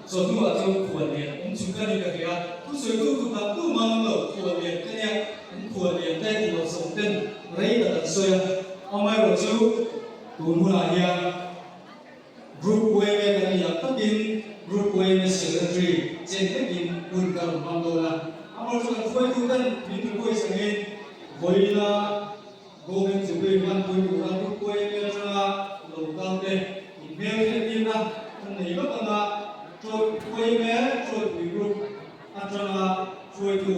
so tu a tu khuan lian chung kan ni ka ya tu soi tu ka tu mang lo khuan lian ka ya khuan lian te ti lo song ten rei ta tan soi amai ro chu tu mu na ya group way me kan ya ta din group way me secretary chen te din kun ka mang lo la amar chu kan foi tu kan ni tu koi sange voina Golden Jubilee man pui tu ran tu koi me tra lo kang te email te tin na nei lo ta na trôi quay mé trôi bị group anh cho là trôi từ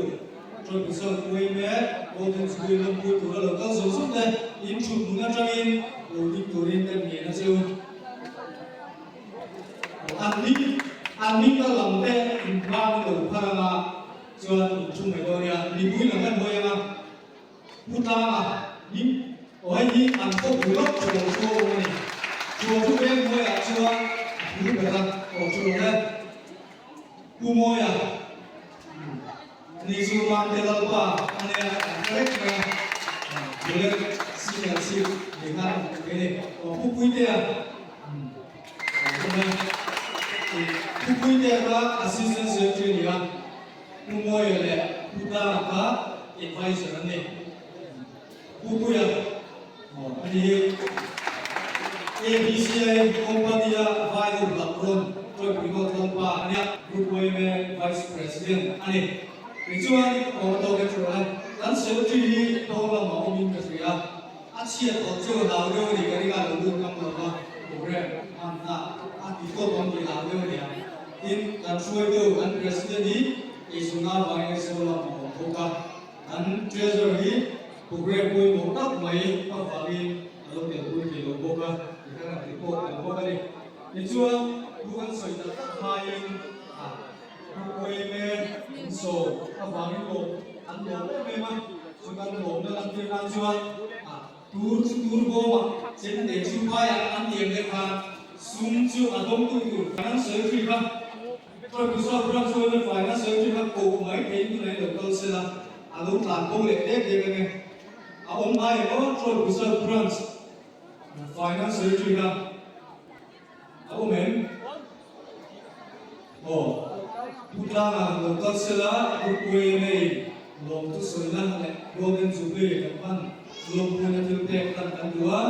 trôi từ sau quay mé Golden Jubilee man pui tu ran lo kang số số đây in chụp muốn anh cho in rồi đi tu in tên nhẹ nó siêu an ninh ta làm thế ba mươi đầu pha là cho chung mấy đôi nha đi vui là ngân thôi nha bút ta à đi ở đi ăn có bùi lót chùa này chùa chú em thôi à chùa bùi bể ra ở chùa đây bùi môi à này chùa mang tên là ba anh em cái này để xin nhận xin để ngăn cái này ở bùi bùi đây à bùi bùi đây là assistant secretary à bùi môi là bùi ta là advisor anh này bùi à anh ABCI company vai du lakron tôi bị ngồi thong pa anh group way me vice president anh thì chuan ở đâu cái chỗ này anh sẽ chỉ đi đâu là mẫu mình cái gì à anh chia tổ chức nào đâu thì cái này là luôn cầm đầu mà ok anh đi có bằng gì nào đâu nhỉ in anh xuôi đâu anh president đi thì chúng ta phải cái số là mẫu thô cả anh treasury program vui một tắc mấy và phải đi lúc này vui thì lúc bốc ra thì các bạn thấy cô là bốc ra đi thì chưa bukan soi tak main bukan main so apa ni lo anda memang sudah lo dalam firman Tuhan tur bawa jadi deh supaya anda yang dekat sumju adom tu karena servis kan kalau bisa berang soalnya file servis kan kau mai kain tu lain lokal sila adom lampung lekdek dia kan awam mai lo kalau bisa berang file servis kan awam putra local sila bukuy may long tu sila Golden Jubilee kapan long punya tiltek dan kedua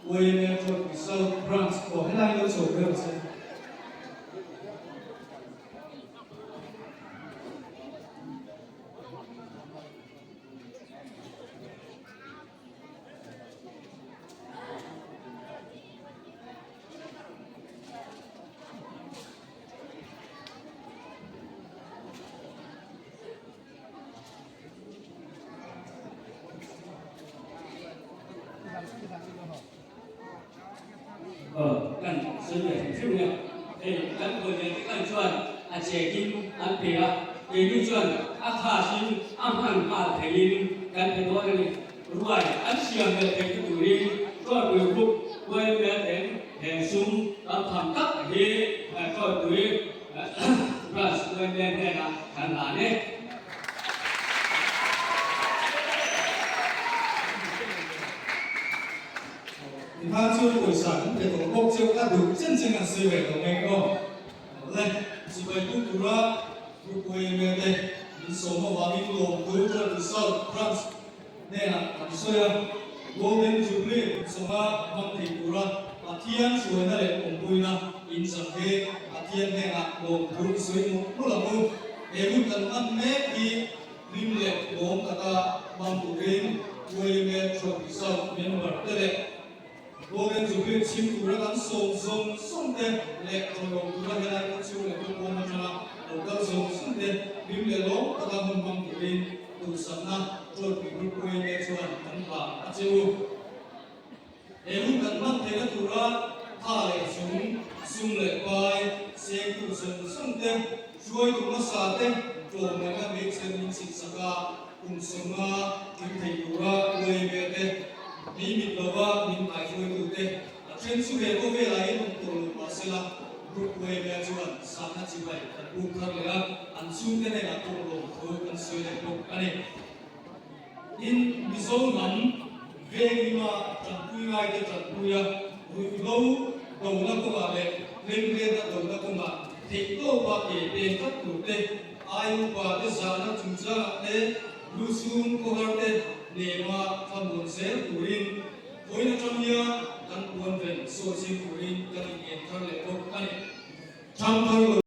way metro South Branch helai lo so berapa sih kan sebenarnya filmnya kan boleh kan cuan acekin ampera ini cuan akhasin amhan mal thayin kan kedua ni ruai asiam le tekturin cuan buku buai ben den sum tham tak he ko tui plus buai ben na kan lane他就会想这种国就他有真正的思维同那个，来，是为不读了，不会面对，你什么话你都读着你说，France，那样，所以Golden Jubilee 什么问题读了，天所那里红会啦，因什么天那个红读所以不能不，也不可能没一林嘞红那个帮助人，为面做比赛明白的嘞。Golden Jubilee chim tu ra kan som te le chong tu ra helai ko chu le ko na chana lo ka som te bim le lo ta ka hon bang tu rin tu samna cho pi ru ko ne chuan kan ba a chu e hu kan man te na tu ra tha le sum le pai se tu som te chuai tu ma sa te cho me ka me chen min sik saka suma kim thei tu ra we me te mình lova mình phải chơi tu te trên su về có về lại một tổ Marcela group về về chuan sáng nay chỉ vậy group khác là anh su cái này là tổ lồng thôi anh su này group anh in Mizo nắm về đi mà chẳng vui ngay thì chẳng vui à vui lâu đầu nó cũng là lệ lên lên là đầu nó cũng là thị tô và kể bên các thủ tê ai và cái giá nó chúng ta tê lu sun cô har tê nề mà tham buồn sẽ thủ rin với nó trong nhà căn buồn về sôi xin thủ rin căn nghiền thang lệ bốc anh trong thang